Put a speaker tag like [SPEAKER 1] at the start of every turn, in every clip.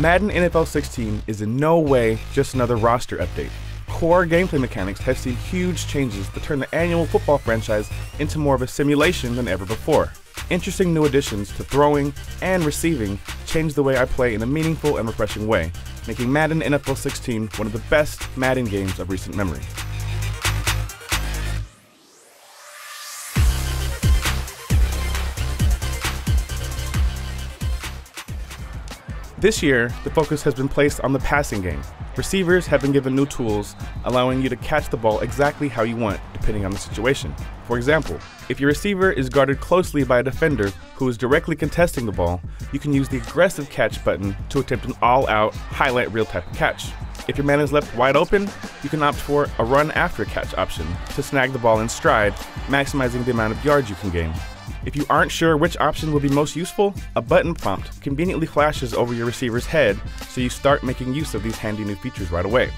[SPEAKER 1] Madden NFL 16 is in no way just another roster update. Core gameplay mechanics have seen huge changes that turn the annual football franchise into more of a simulation than ever before. Interesting new additions to throwing and receiving change the way I play in a meaningful and refreshing way, making Madden NFL 16 one of the best Madden games of recent memory. This year, the focus has been placed on the passing game. Receivers have been given new tools, allowing you to catch the ball exactly how you want, depending on the situation. For example, if your receiver is guarded closely by a defender who is directly contesting the ball, you can use the aggressive catch button to attempt an all-out, highlight reel type of catch. If your man is left wide open, you can opt for a run after catch option to snag the ball in stride, maximizing the amount of yards you can gain. If you aren't sure which option will be most useful, a button prompt conveniently flashes over your receiver's head, so you start making use of these handy new features right away.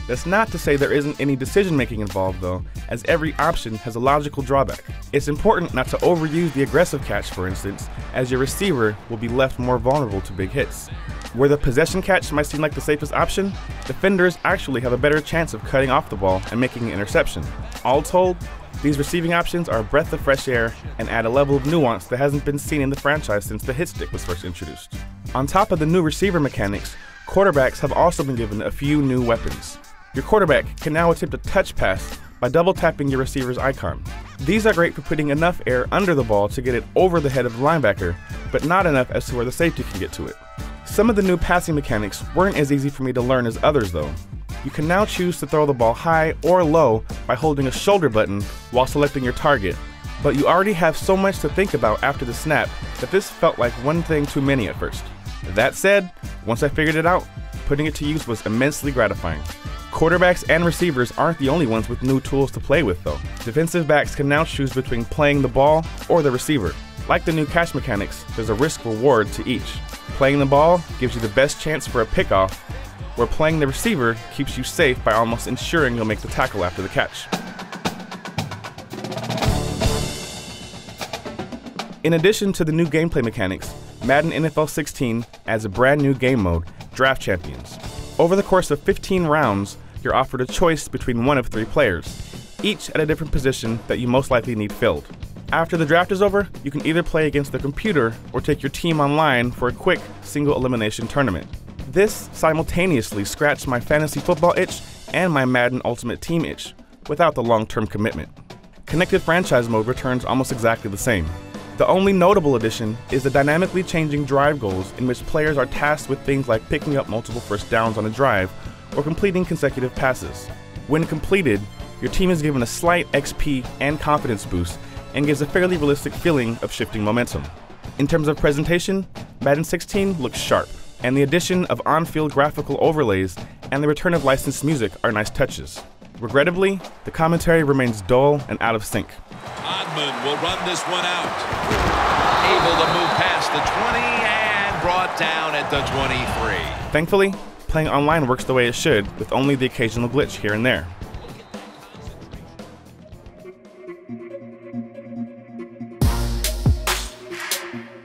[SPEAKER 1] That's not to say there isn't any decision-making involved though, as every option has a logical drawback. It's important not to overuse the aggressive catch, for instance, as your receiver will be left more vulnerable to big hits. Where the possession catch might seem like the safest option, defenders actually have a better chance of cutting off the ball and making an interception. All told, these receiving options are a breath of fresh air and add a level of nuance that hasn't been seen in the franchise since the hit stick was first introduced. On top of the new receiver mechanics, quarterbacks have also been given a few new weapons. Your quarterback can now attempt a touch pass by double tapping your receiver's icon. These are great for putting enough air under the ball to get it over the head of the linebacker, but not enough as to where the safety can get to it. Some of the new passing mechanics weren't as easy for me to learn as others though. You can now choose to throw the ball high or low by holding a shoulder button while selecting your target, but you already have so much to think about after the snap that this felt like one thing too many at first. That said, once I figured it out, putting it to use was immensely gratifying. Quarterbacks and receivers aren't the only ones with new tools to play with though. Defensive backs can now choose between playing the ball or the receiver. Like the new catch mechanics, there's a risk-reward to each. Playing the ball gives you the best chance for a pickoff, where playing the receiver keeps you safe by almost ensuring you'll make the tackle after the catch. In addition to the new gameplay mechanics, Madden NFL 16 adds a brand new game mode, Draft Champions. Over the course of 15 rounds, you're offered a choice between one of 3 players, each at a different position that you most likely need filled. After the draft is over, you can either play against the computer or take your team online for a quick single elimination tournament. This simultaneously scratched my fantasy football itch and my Madden Ultimate Team itch, without the long-term commitment. Connected Franchise Mode returns almost exactly the same. The only notable addition is the dynamically changing drive goals, in which players are tasked with things like picking up multiple first downs on a drive or completing consecutive passes. When completed, your team is given a slight XP and confidence boost and gives a fairly realistic feeling of shifting momentum. In terms of presentation, Madden 16 looks sharp, and the addition of on-field graphical overlays and the return of licensed music are nice touches. Regrettably, the commentary remains dull and out of sync.
[SPEAKER 2] Odman will run this one out. Able to move past the 20 and brought down at the 23.
[SPEAKER 1] Thankfully, playing online works the way it should, with only the occasional glitch here and there.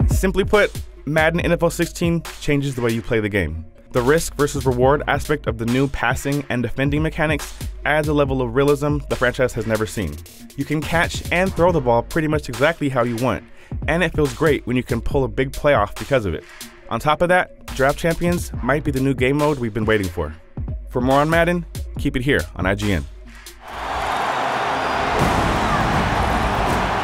[SPEAKER 1] Simply put, Madden NFL 16 changes the way you play the game. The risk versus reward aspect of the new passing and defending mechanics adds a level of realism the franchise has never seen. You can catch and throw the ball pretty much exactly how you want, and it feels great when you can pull a big play off because of it. On top of that, Draft Champions might be the new game mode we've been waiting for. For more on Madden, keep it here on IGN.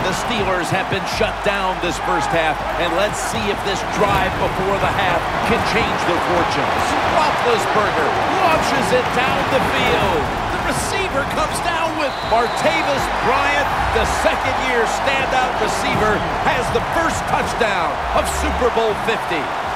[SPEAKER 3] The Steelers have been shut down this first half, and let's see if this drive before the half can change their fortunes. Roethlisberger launches it down the field. The receiver comes down with Martavis Bryant. The second-year standout receiver has the first touchdown of Super Bowl 50.